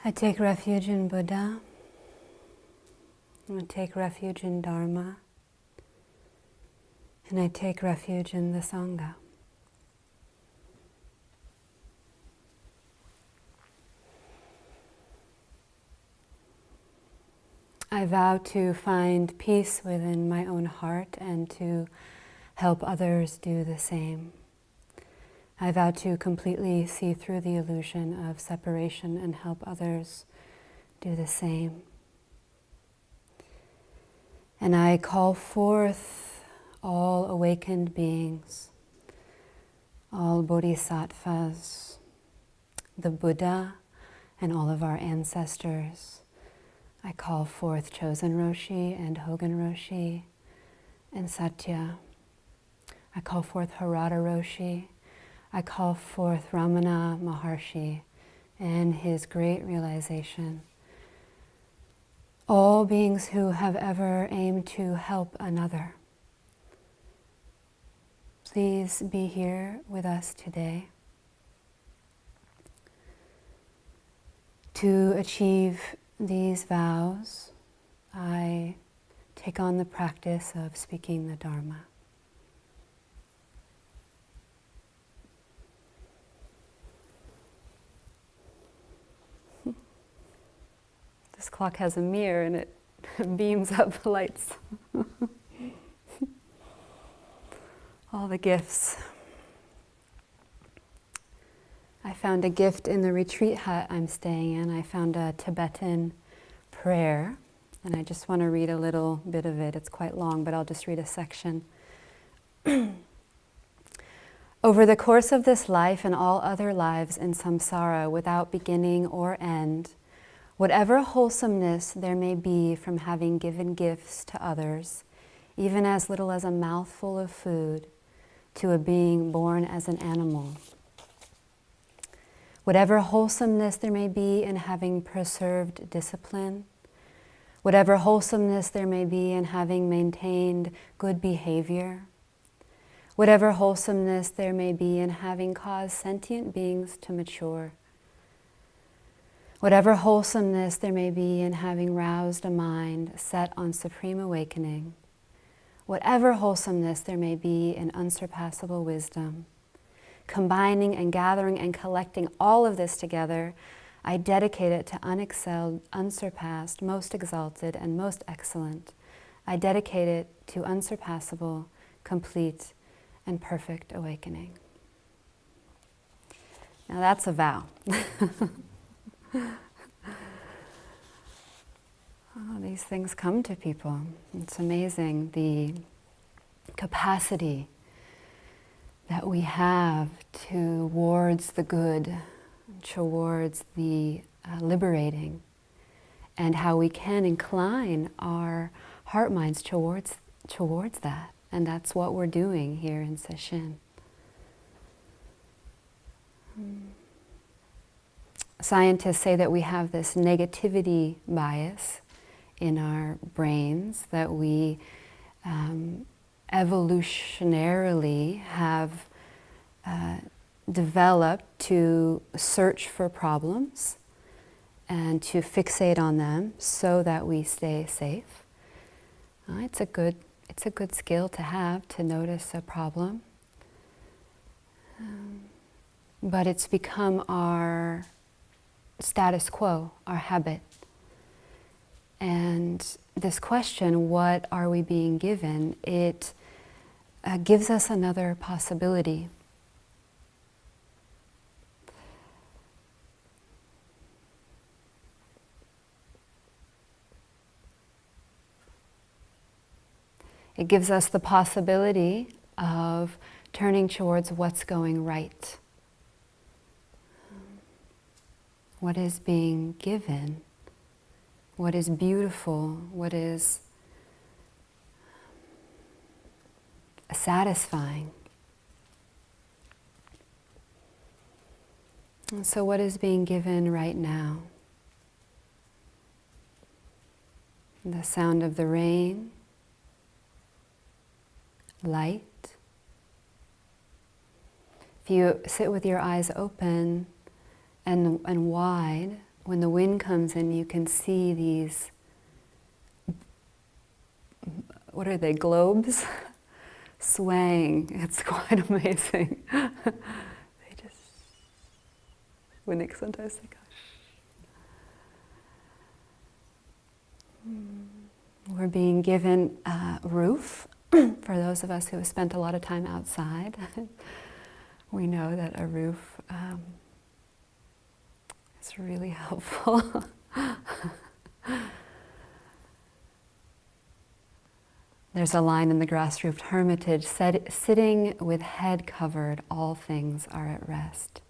I take refuge in Buddha. I take refuge in Dharma. And I take refuge in the Sangha. I vow to find peace within my own heart and to help others do the same. I vow to completely see through the illusion of separation and help others do the same. And I call forth all awakened beings, all bodhisattvas, the Buddha, and all of our ancestors. I call forth Chosen Roshi and Hogen Roshi and Satya. I call forth Harada Roshi. I call forth Ramana Maharshi and his great realization. All beings who have ever aimed to help another, please be here with us today to achieve these vows. I take on the practice of speaking the Dharma. This clock has a mirror and it beams up lights. All the gifts. I found a gift in the retreat hut I'm staying in. I found a Tibetan prayer, and I just want to read a little bit of it. It's quite long, but I'll just read a section. Over the course of this life and all other lives in samsara, without beginning or end, whatever wholesomeness there may be from having given gifts to others, even as little as a mouthful of food, to a being born as an animal. Whatever wholesomeness there may be in having preserved discipline, whatever wholesomeness there may be in having maintained good behavior, whatever wholesomeness there may be in having caused sentient beings to mature, whatever wholesomeness there may be in having roused a mind set on supreme awakening, whatever wholesomeness there may be in unsurpassable wisdom, combining and gathering and collecting all of this together, I dedicate it to unexcelled, unsurpassed, most exalted, and most excellent. I dedicate it to unsurpassable, complete, and perfect awakening. Now that's a vow. Oh, these things come to people. It's amazing the capacity that we have towards the good, towards the liberating, and how we can incline our heart minds towards that. And that's what we're doing here in Sesshin. Scientists say that we have this negativity bias in our brains, that we evolutionarily have developed to search for problems and to fixate on them so that we stay safe. It's a good skill to have, to notice a problem. But it's become our status quo, our habit. And this question, what are we being given, it gives us another possibility. It gives us the possibility of turning towards what's going right. What is being given? What is beautiful? What is satisfying? And so what is being given right now? The sound of the rain, light. If you sit with your eyes open and wide, when the wind comes in, you can see these, what are they, globes? Swaying. It's quite amazing. They just, sometimes they go. We're being given a roof. For those of us who have spent a lot of time outside, we know that a roof is really helpful. There's a line in the grass-roofed hermitage, sitting with head covered, all things are at rest.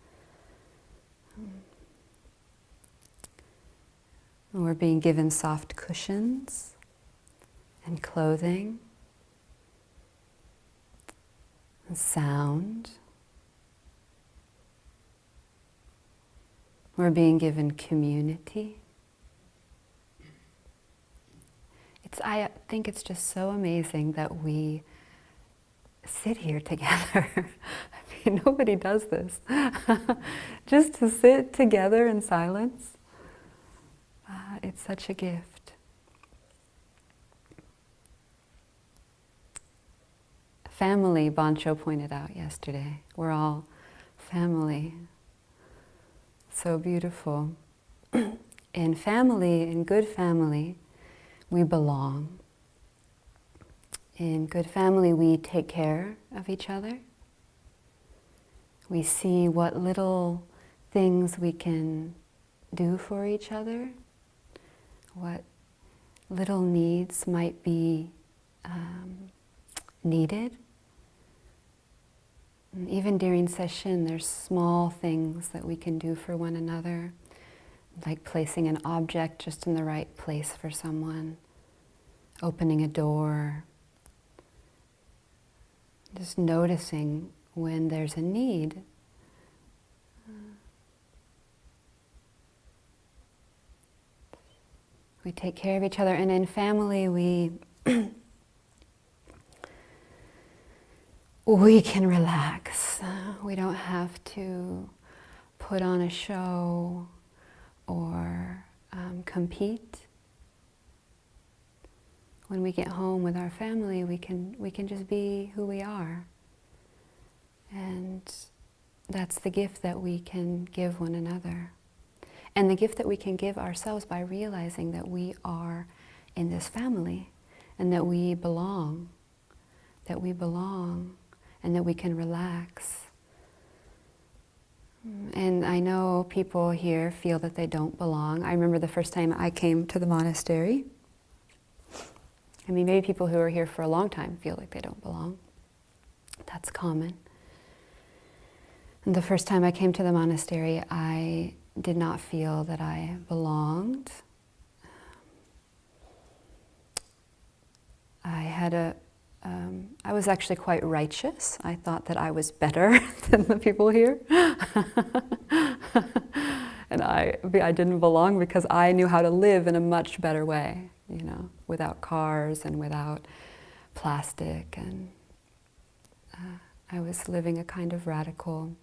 We're being given soft cushions and clothing, and sound. We're being given community. I think it's just so amazing that we sit here together. I mean, nobody does this. Just to sit together in silence, it's such a gift. Family, Bancho pointed out yesterday. We're all family. So beautiful. In family, in good family, we belong. In good family, we take care of each other. We see what little things we can do for each other, what little needs might be needed. And even during sesshin, there's small things that we can do for one another, like placing an object just in the right place for someone, opening a door, just noticing when there's a need. We take care of each other, and in family we we can relax. We don't have to put on a show or compete. When we get home with our family, we can just be who we are. And that's the gift that we can give one another. And the gift that we can give ourselves by realizing that we are in this family and that we belong, and that we can relax. And I know people here feel that they don't belong. I remember the first time I came to the monastery. I mean, maybe people who are here for a long time feel like they don't belong. That's common. And the first time I came to the monastery, I did not feel that I belonged. I was actually quite righteous. I thought that I was better than the people here. And I didn't belong because I knew how to live in a much better way, you know, without cars and without plastic. And I was living a kind of radical,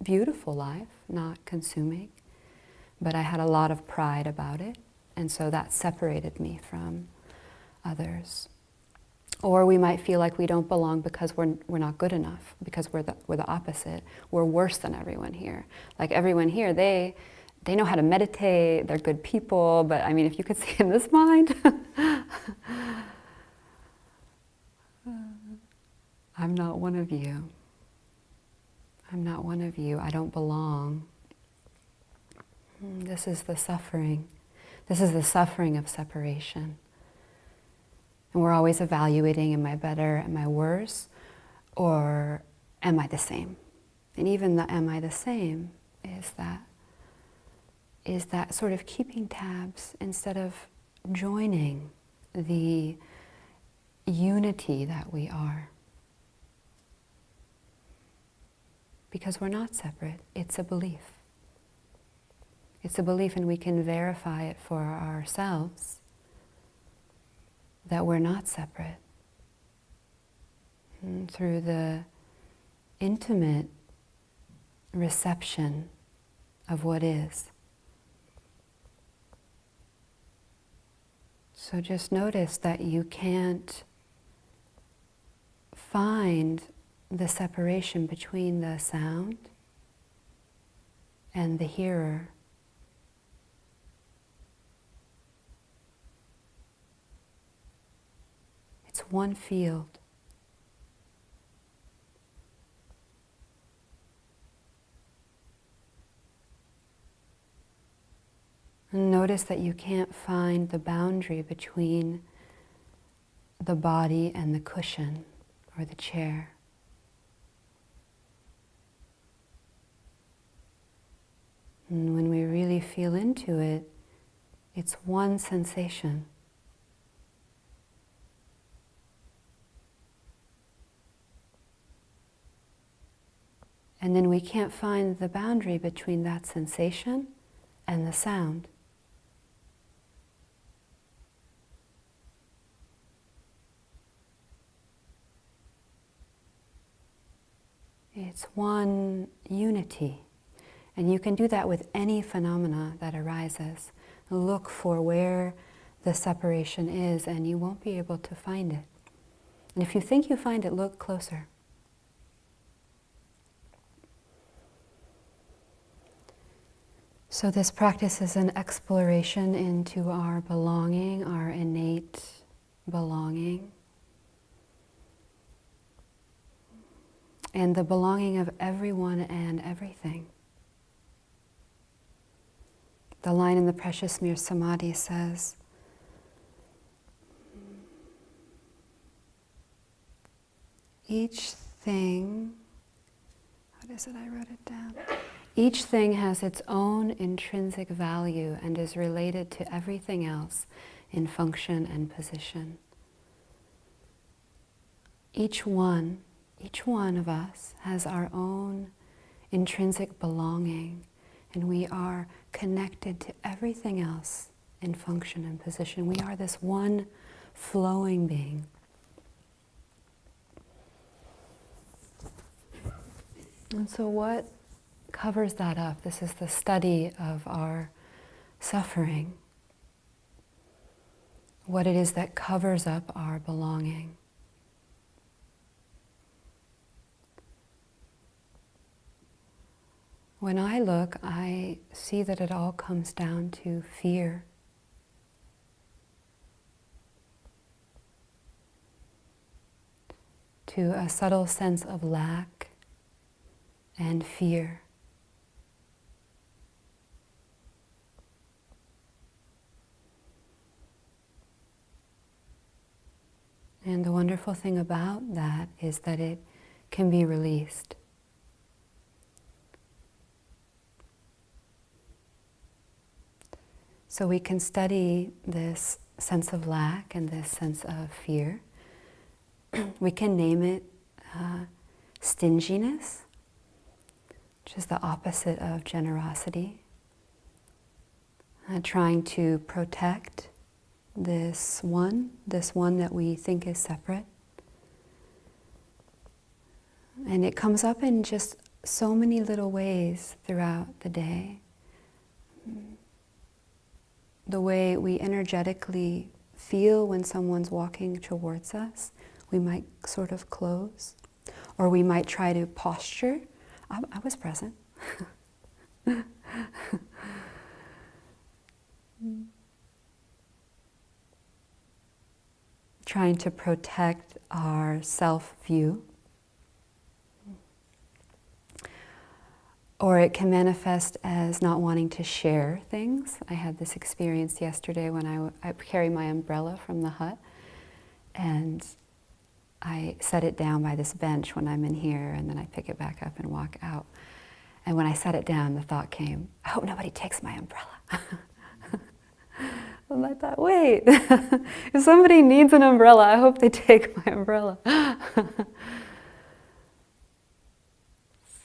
beautiful life, not consuming. But I had a lot of pride about it, and so that separated me from others. Or we might feel like we don't belong because we're not good enough, because we're the opposite. We're worse than everyone here. Like everyone here, they know how to meditate, they're good people, but I mean, if you could see in this mind, I'm not one of you. I'm not one of you. I don't belong. This is the suffering. This is the suffering of separation. And we're always evaluating, am I better, am I worse, or am I the same? And even the am I the same is that sort of keeping tabs instead of joining the unity that we are. Because we're not separate, it's a belief. It's a belief, and we can verify it for ourselves that we're not separate. And through the intimate reception of what is. So just notice that you can't find the separation between the sound and the hearer. It's one field. And notice that you can't find the boundary between the body and the cushion or the chair. And when we really feel into it, it's one sensation. And then we can't find the boundary between that sensation and the sound. It's one unity. And you can do that with any phenomena that arises. Look for where the separation is, and you won't be able to find it. And if you think you find it, look closer. So this practice is an exploration into our belonging, our innate belonging, and the belonging of everyone and everything. The line in the Precious Mere Samadhi says, each thing, what is it? I wrote it down. Each thing has its own intrinsic value and is related to everything else in function and position. Each one of us has our own intrinsic belonging, and we are connected to everything else in function and position. We are this one flowing being. And so what covers that up? This is the study of our suffering. What it is that covers up our belonging. When I look, I see that it all comes down to fear. To a subtle sense of lack and fear. And the wonderful thing about that is that it can be released. So we can study this sense of lack and this sense of fear. We can name it stinginess, which is the opposite of generosity. Trying to protect this one that we think is separate. And it comes up in just so many little ways throughout the day. The way we energetically feel when someone's walking towards us, we might sort of close, or we might try to posture. I was present. Trying to protect our self-view. Or it can manifest as not wanting to share things. I had this experience yesterday when I carry my umbrella from the hut, and I set it down by this bench when I'm in here, and then I pick it back up and walk out. And when I set it down, the thought came, I hope nobody takes my umbrella. And I thought, wait, if somebody needs an umbrella, I hope they take my umbrella.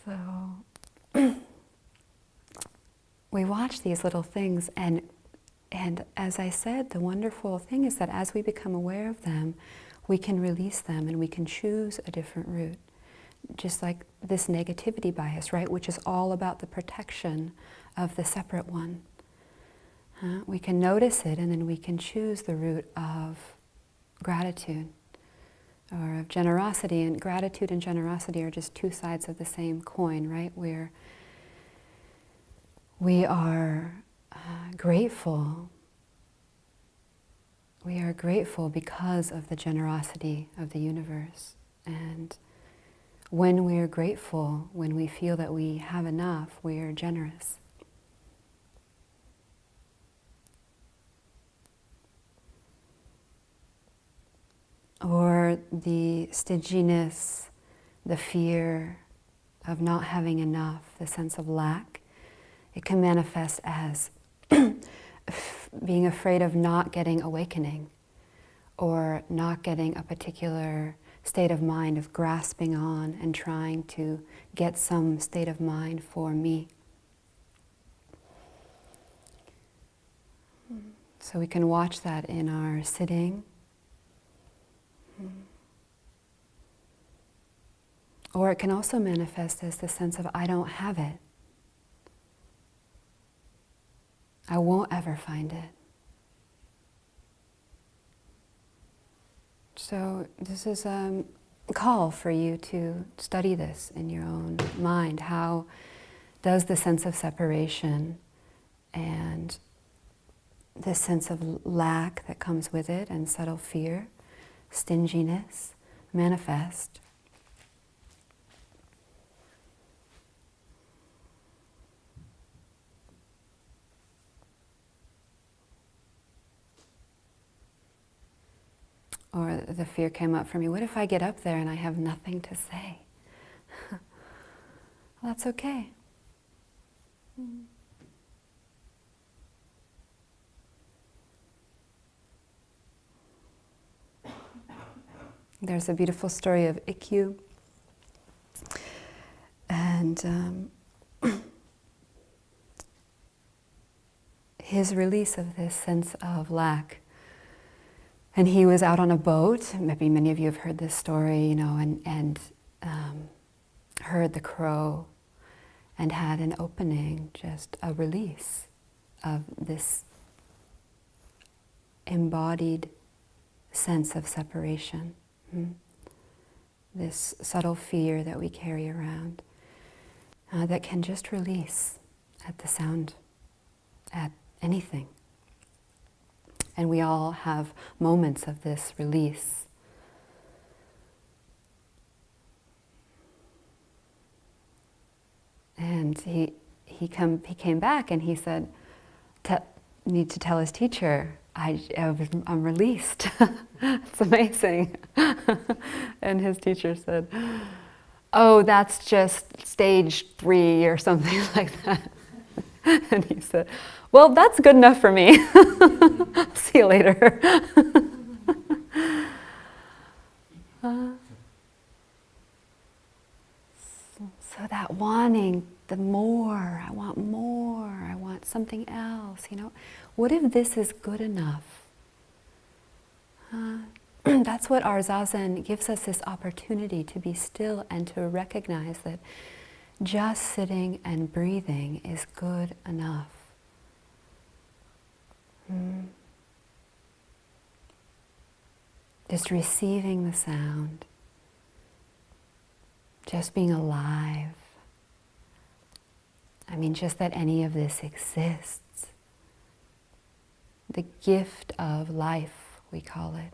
So we watch these little things, and as I said, the wonderful thing is that as we become aware of them, we can release them and we can choose a different route. Just like this negativity bias, right, which is all about the protection of the separate one. We can notice it, and then we can choose the root of gratitude or of generosity. And gratitude and generosity are just two sides of the same coin, right? We are grateful. We are grateful because of the generosity of the universe. And when we are grateful, when we feel that we have enough, we are generous. Or the stinginess, the fear of not having enough, the sense of lack, it can manifest as being afraid of not getting awakening or not getting a particular state of mind, of grasping on and trying to get some state of mind for me. So we can watch that in our sitting. Or it can also manifest as the sense of, I don't have it. I won't ever find it. So this is a call for you to study this in your own mind. How does the sense of separation and this sense of lack that comes with it and subtle fear, stinginess, manifest? Or the fear came up for me, what if I get up there and I have nothing to say? Well, that's okay. There's a beautiful story of Ikkyu, and his release of this sense of lack. And he was out on a boat. Maybe many of you have heard this story, and heard the crow and had an opening, just a release of this embodied sense of separation. This subtle fear that we carry around that can just release at the sound, at anything. And we all have moments of this release. And he came back and he said, need to tell his teacher, I'm released. It's amazing. And his teacher said, oh, that's just stage 3 or something like that. And he said, well, that's good enough for me. See you later. So that wanting the more, I want something else, What if this is good enough? That's what our Zazen gives us, this opportunity to be still and to recognize that just sitting and breathing is good enough. Just receiving the sound, just being alive. Just that any of this exists. The gift of life, we call it.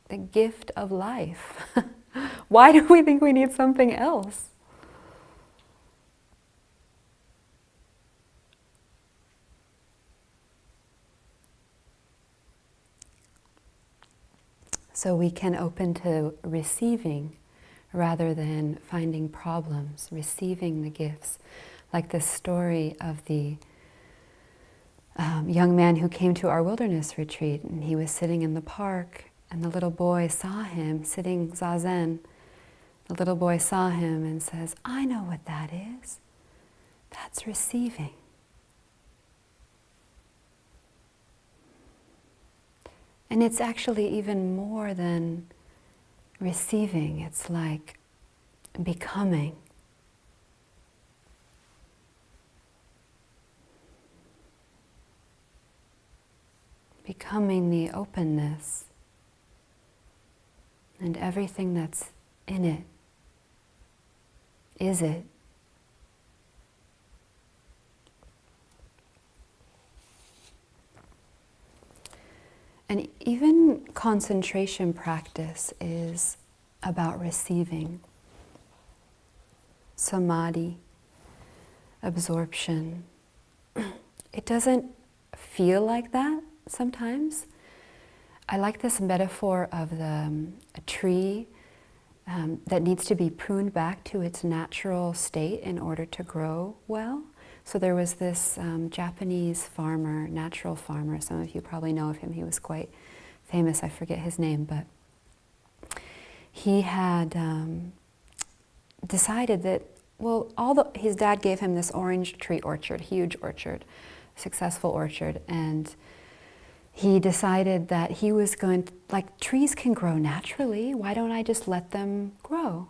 The gift of life. Why do we think we need something else? So we can open to receiving rather than finding problems, receiving the gifts. Like this story of the young man who came to our wilderness retreat, and he was sitting in the park, and the little boy saw him sitting zazen. The little boy saw him and says, I know what that is. That's receiving. And it's actually even more than receiving. It's like becoming. becoming the openness and everything that's in it. Is it? And even concentration practice is about receiving. Samadhi, absorption. It doesn't feel like that sometimes. I like this metaphor of a tree that needs to be pruned back to its natural state in order to grow well. So there was this Japanese farmer, natural farmer, some of you probably know of him, he was quite famous, I forget his name, but he had decided that, well, his dad gave him this orange tree orchard, huge orchard, successful orchard, and he decided that he was going to, like, trees can grow naturally, why don't I just let them grow?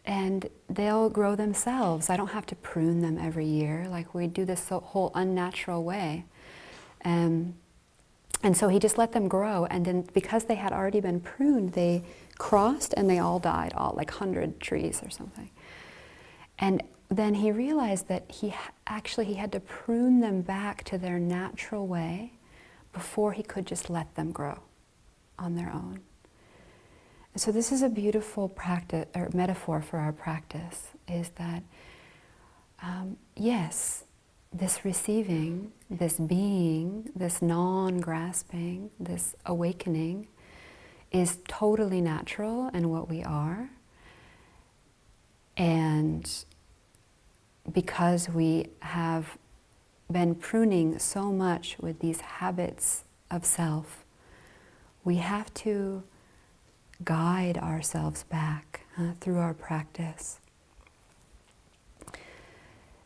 And they'll grow themselves. I don't have to prune them every year. Like, we do this whole unnatural way. And so he just let them grow. And then because they had already been pruned, they crossed and they all died, all like 100 trees or something. And then he realized that he had to prune them back to their natural way before he could just let them grow on their own. So this is a beautiful practice or metaphor for our practice, is that yes, this receiving, this being, this non-grasping, this awakening is totally natural and what we are. And because we have been pruning so much with these habits of self, we have to guide ourselves back through our practice.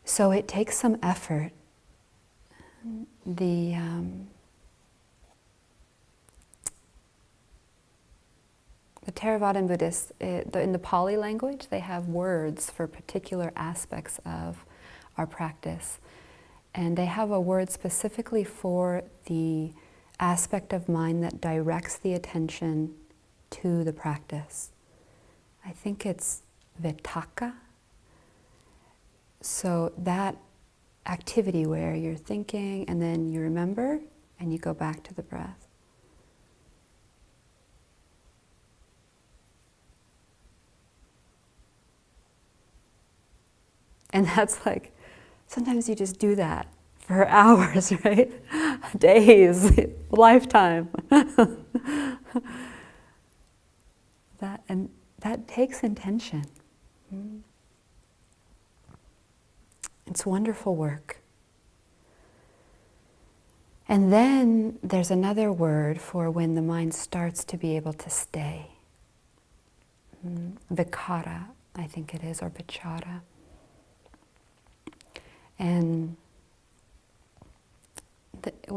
So it takes some effort. The Theravadan Buddhists, in the Pali language, they have words for particular aspects of our practice. And they have a word specifically for the aspect of mind that directs the attention to the practice. I think it's vitakka. So that activity where you're thinking and then you remember and you go back to the breath. And that's like, sometimes you just do that for hours, right? Days, lifetime. That takes intention. It's wonderful work. And then there's another word for when the mind starts to be able to stay. Vichara, I think it is, or vichara. And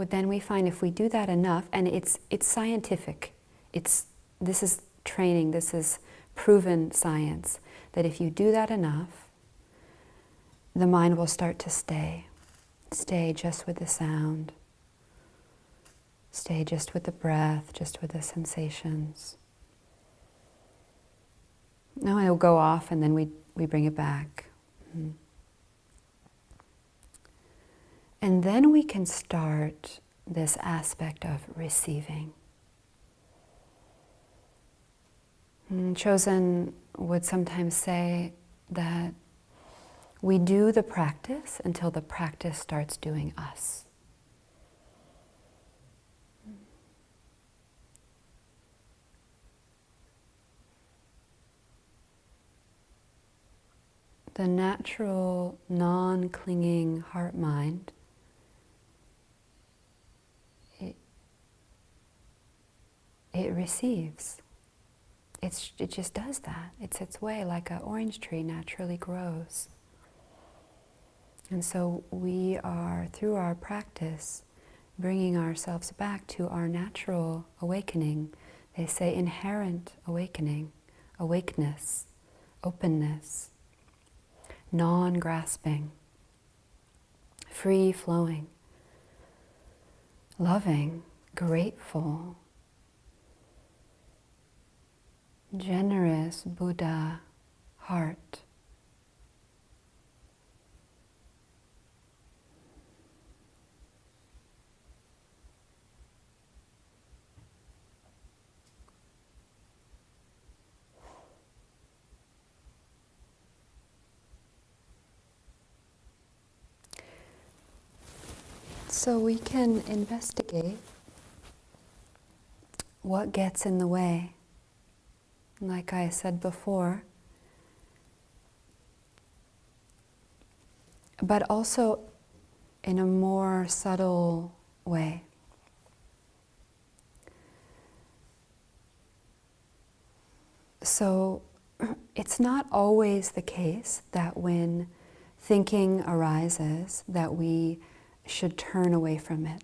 then we find if we do that enough, and it's scientific. This is training, this is proven science, that if you do that enough, the mind will start to stay. Stay just with the sound. Stay just with the breath, just with the sensations. Now it'll go off and then we bring it back. And then we can start this aspect of receiving. Chosen would sometimes say that we do the practice until the practice starts doing us. The natural, non-clinging heart-mind, it receives. It just does that. It's its way, like an orange tree naturally grows. And so we are, through our practice, bringing ourselves back to our natural awakening. They say inherent awakening, awakeness, openness, non-grasping, free-flowing. loving, grateful, generous Buddha heart. So we can investigate what gets in the way. Like I said before, but also in a more subtle way. So it's not always the case that when thinking arises that we should turn away from it.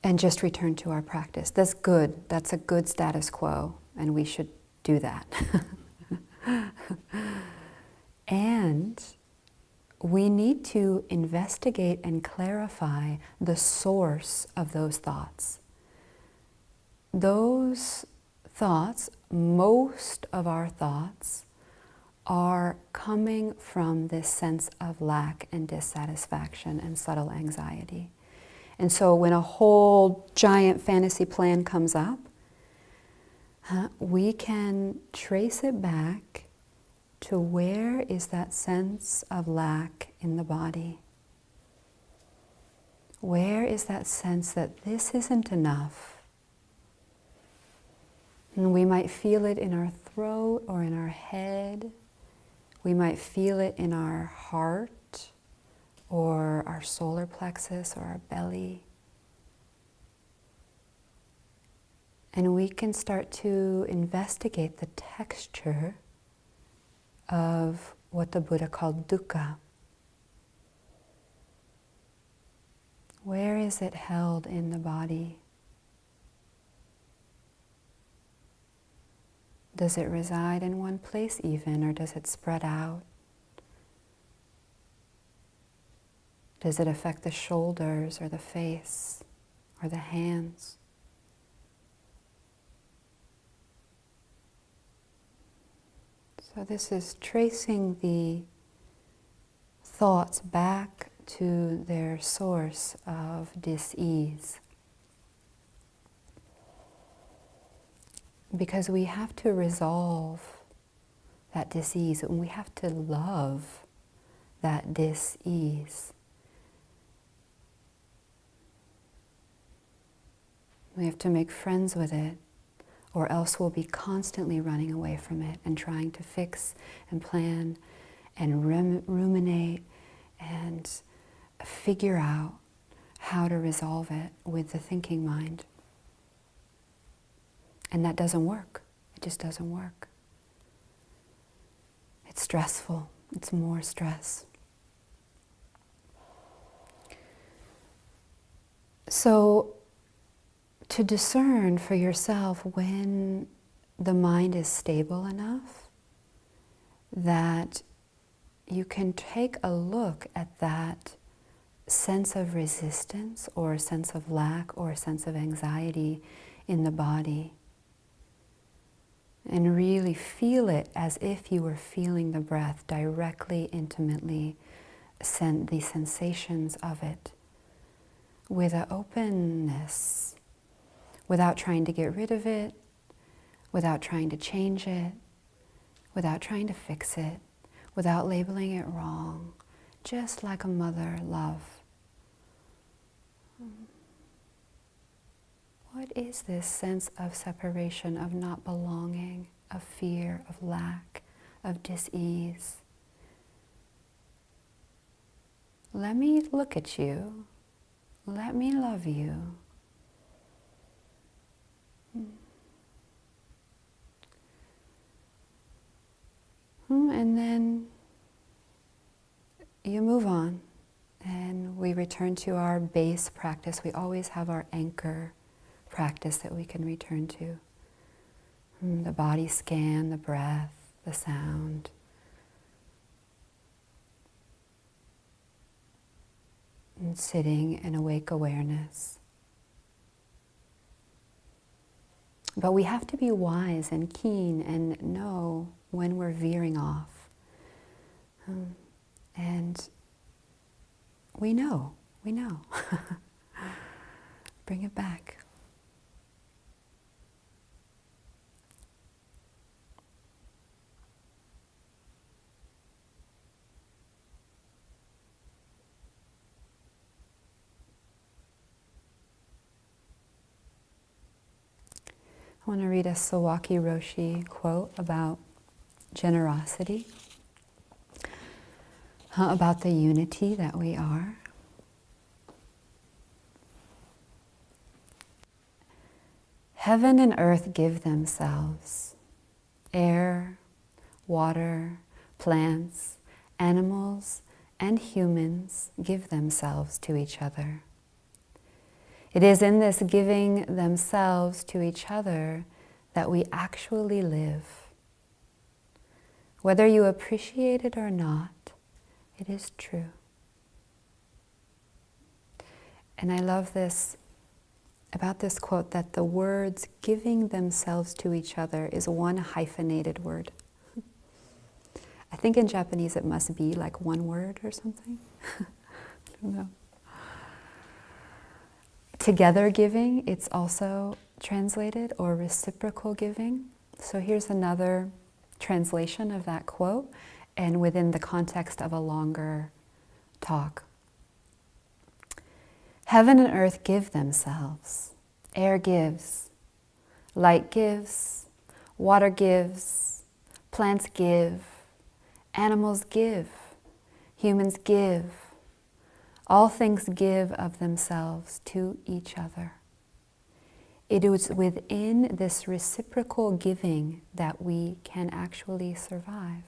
And just return to our practice. That's good. That's a good status quo, and we should do that. And we need to investigate and clarify the source of those thoughts. Those thoughts, most of our thoughts, are coming from this sense of lack and dissatisfaction and subtle anxiety. And so when a whole giant fantasy plan comes up, we can trace it back to where is that sense of lack in the body? Where is that sense that this isn't enough? And we might feel it in our throat or in our head. We might feel it in our heart or our solar plexus or our belly. And we can start to investigate the texture of what the Buddha called dukkha. Where is it held in the body? Does it reside in one place even, or does it spread out? Does it affect the shoulders or the face or the hands? So this is tracing the thoughts back to their source of dis-ease. Because we have to resolve that dis-ease, and we have to love that dis-ease. We have to make friends with it, or else we'll be constantly running away from it and trying to fix and plan and ruminate and figure out how to resolve it with the thinking mind. And that doesn't work. It just doesn't work. It's stressful. It's more stress. So, to discern for yourself when the mind is stable enough that you can take a look at that sense of resistance or a sense of lack or a sense of anxiety in the body and really feel it as if you were feeling the breath directly, intimately, the sensations of it with an openness, without trying to get rid of it, without trying to change it, without trying to fix it, without labeling it wrong, just like a mother love. What is this sense of separation, of not belonging, of fear, of lack, of dis-ease? Let me look at you. Let me love you. And then you move on, and we return to our base practice. We always have our anchor practice that we can return to. The body scan, the breath, the sound. and sitting in awake awareness. But we have to be wise and keen and know when we're veering off. And we know. Bring it back. I want to read a Sawaki Roshi quote about generosity, about the unity that we are. Heaven and earth give themselves. Air, water, plants, animals, and humans give themselves to each other. It is in this giving themselves to each other that we actually live. Whether you appreciate it or not, it is true. And I love this, about this quote, that the words giving themselves to each other is one hyphenated word. I think in Japanese it must be like one word or something. I don't know. Together giving, it's also translated, or reciprocal giving. So here's another translation of that quote, and within the context of a longer talk. Heaven and earth give themselves. Air gives. Light gives. Water gives. Plants give. Animals give. Humans give. All things give of themselves to each other. It is within this reciprocal giving that we can actually survive.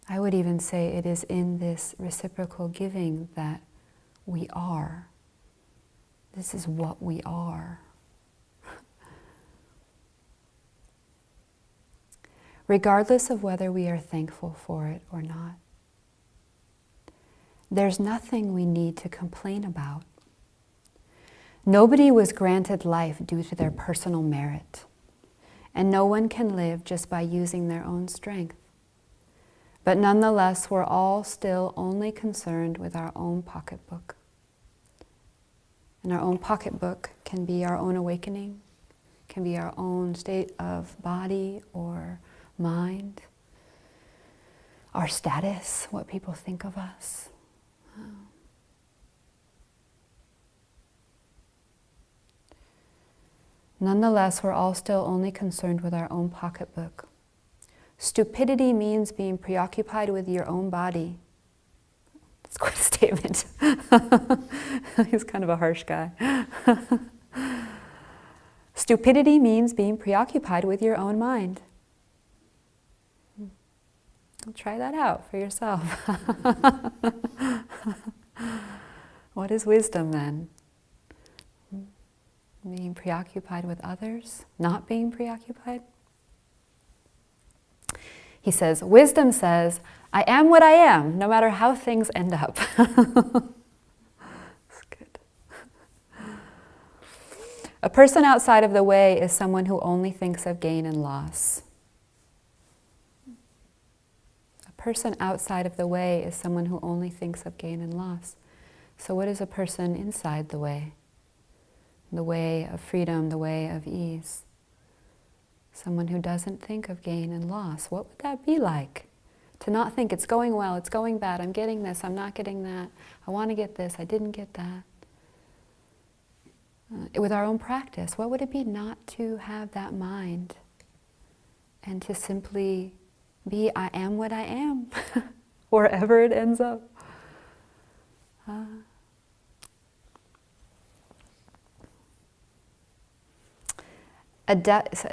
I would even say it is in this reciprocal giving that we are. This is what we are. Regardless of whether we are thankful for it or not. There's nothing we need to complain about. Nobody was granted life due to their personal merit, and no one can live just by using their own strength. But nonetheless, we're all still only concerned with our own pocketbook. And our own pocketbook can be our own awakening, can be our own state of body or mind, our status, what people think of us. Nonetheless, we're all still only concerned with our own pocketbook. Stupidity means being preoccupied with your own body. That's quite a statement. He's kind of a harsh guy. Stupidity means being preoccupied with your own mind. Try that out for yourself. What is wisdom then? Being preoccupied with others, not being preoccupied? He says, wisdom says, I am what I am, no matter how things end up. That's good. A person outside of the way is someone who only thinks of gain and loss. A person outside of the way is someone who only thinks of gain and loss. So what is a person inside the way? The way of freedom, the way of ease. Someone who doesn't think of gain and loss. What would that be like? To not think it's going well, it's going bad, I'm getting this, I'm not getting that, I want to get this, I didn't get that. With our own practice, what would it be not to have that mind and to simply be, I am what I am, wherever it ends up.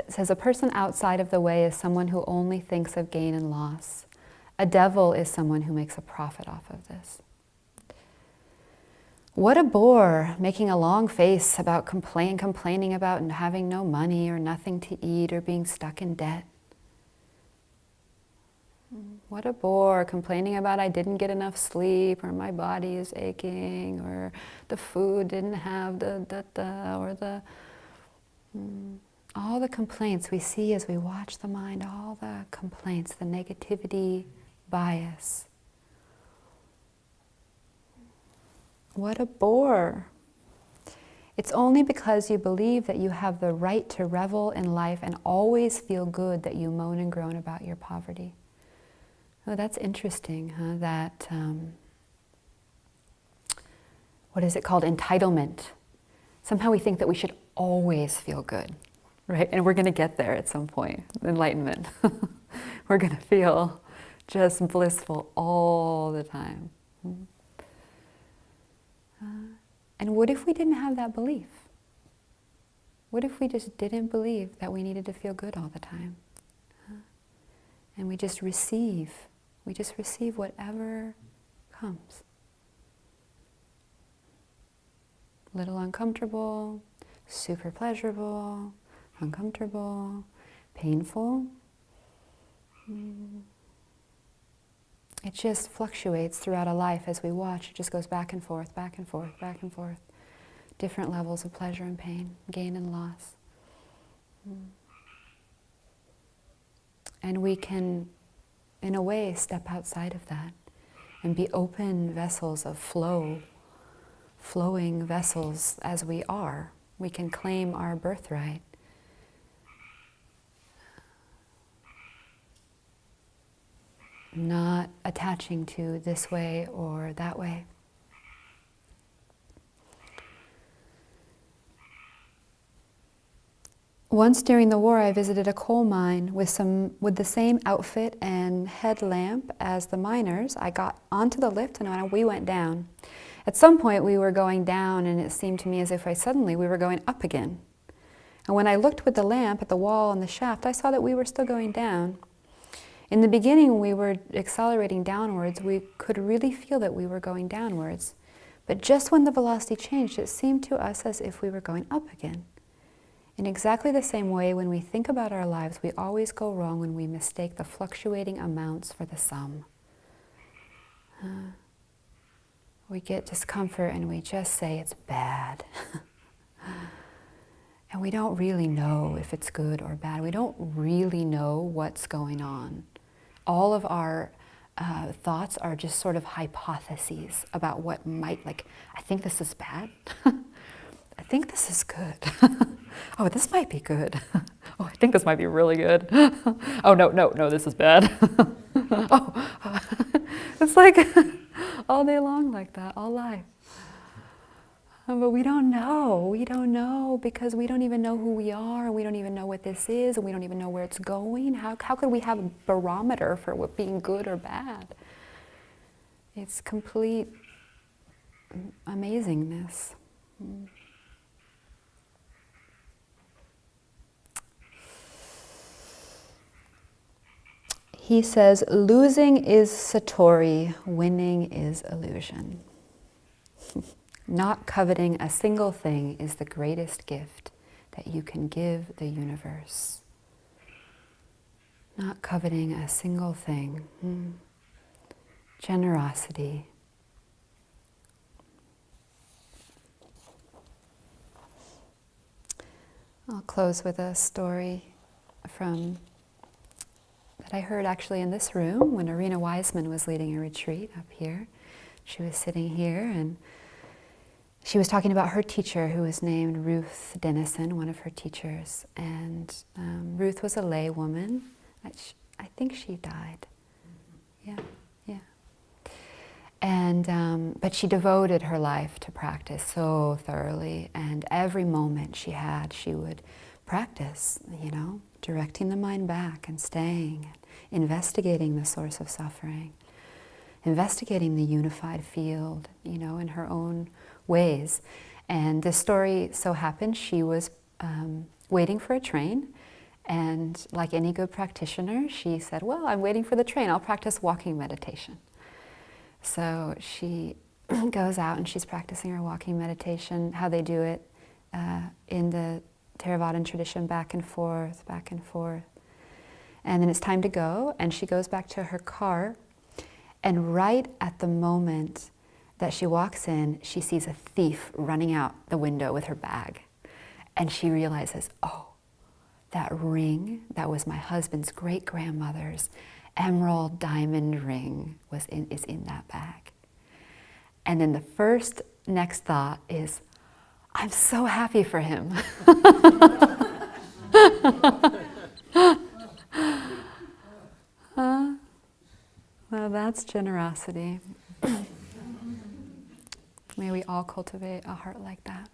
Says a person outside of the way is someone who only thinks of gain and loss. A devil is someone who makes a profit off of this. What a bore, making a long face about complaining about having no money or nothing to eat or being stuck in debt. What a bore, complaining about I didn't get enough sleep, or my body is aching, or the food didn't have the da-da, or the... all the complaints we see as we watch the mind, all the complaints, the negativity, bias. What a bore. It's only because you believe that you have the right to revel in life and always feel good that you moan and groan about your poverty. Oh, that's interesting, huh? That, what is it called? Entitlement. Somehow we think that we should always feel good, right? And we're going to get there at some point, enlightenment. We're going to feel just blissful all the time. And what if we didn't have that belief? What if we just didn't believe that we needed to feel good all the time? And we just receive whatever comes. Little uncomfortable, super pleasurable, uncomfortable, painful. It just fluctuates throughout a life as we watch. It just goes back and forth, back and forth, back and forth. Different levels of pleasure and pain, gain and loss. And we can, in a way, step outside of that and be open vessels of flow, flowing vessels as we are. We can claim our birthright. Not attaching to this way or that way. Once during the war, I visited a coal mine with the same outfit and headlamp as the miners. I got onto the lift and we went down. At some point we were going down and it seemed to me as if we were going up again. And when I looked with the lamp at the wall and the shaft, I saw that we were still going down. In the beginning, we were accelerating downwards. We could really feel that we were going downwards. But just when the velocity changed, it seemed to us as if we were going up again. In exactly the same way, when we think about our lives, we always go wrong when we mistake the fluctuating amounts for the sum. We get discomfort and we just say it's bad. And we don't really know if it's good or bad. We don't really know what's going on. All of our thoughts are just sort of hypotheses about what might, like, I think this is bad. I think this is good. Oh, this might be good. Oh, I think this might be really good. Oh, no, this is bad. Oh, it's like all day long like that, all life. But we don't know because we don't even know who we are, and we don't even know what this is, and we don't even know where it's going. How could we have a barometer for what being good or bad? It's complete amazingness. He says, losing is satori, winning is illusion. Not coveting a single thing is the greatest gift that you can give the universe. Not coveting a single thing. Generosity. I'll close with a story that I heard actually in this room when Arena Wiseman was leading a retreat up here. She was sitting here and she was talking about her teacher, who was named Ruth Dennison, one of her teachers. And Ruth was a lay woman. I think she died. Yeah. And but she devoted her life to practice so thoroughly. And every moment she had, she would practice, directing the mind back and staying, investigating the source of suffering, investigating the unified field, in her own ways. And this story so happened, she was waiting for a train, and like any good practitioner, she said, well, I'm waiting for the train, I'll practice walking meditation. So she goes out and she's practicing her walking meditation, how they do it in the Theravadan tradition, back and forth, back and forth. And then it's time to go, and she goes back to her car, and right at the moment that she walks in, she sees a thief running out the window with her bag. And she realizes, oh, that ring that was my husband's great-grandmother's emerald diamond ring is in that bag. And then the first next thought is, I'm so happy for him. Well, that's generosity. May we all cultivate a heart like that.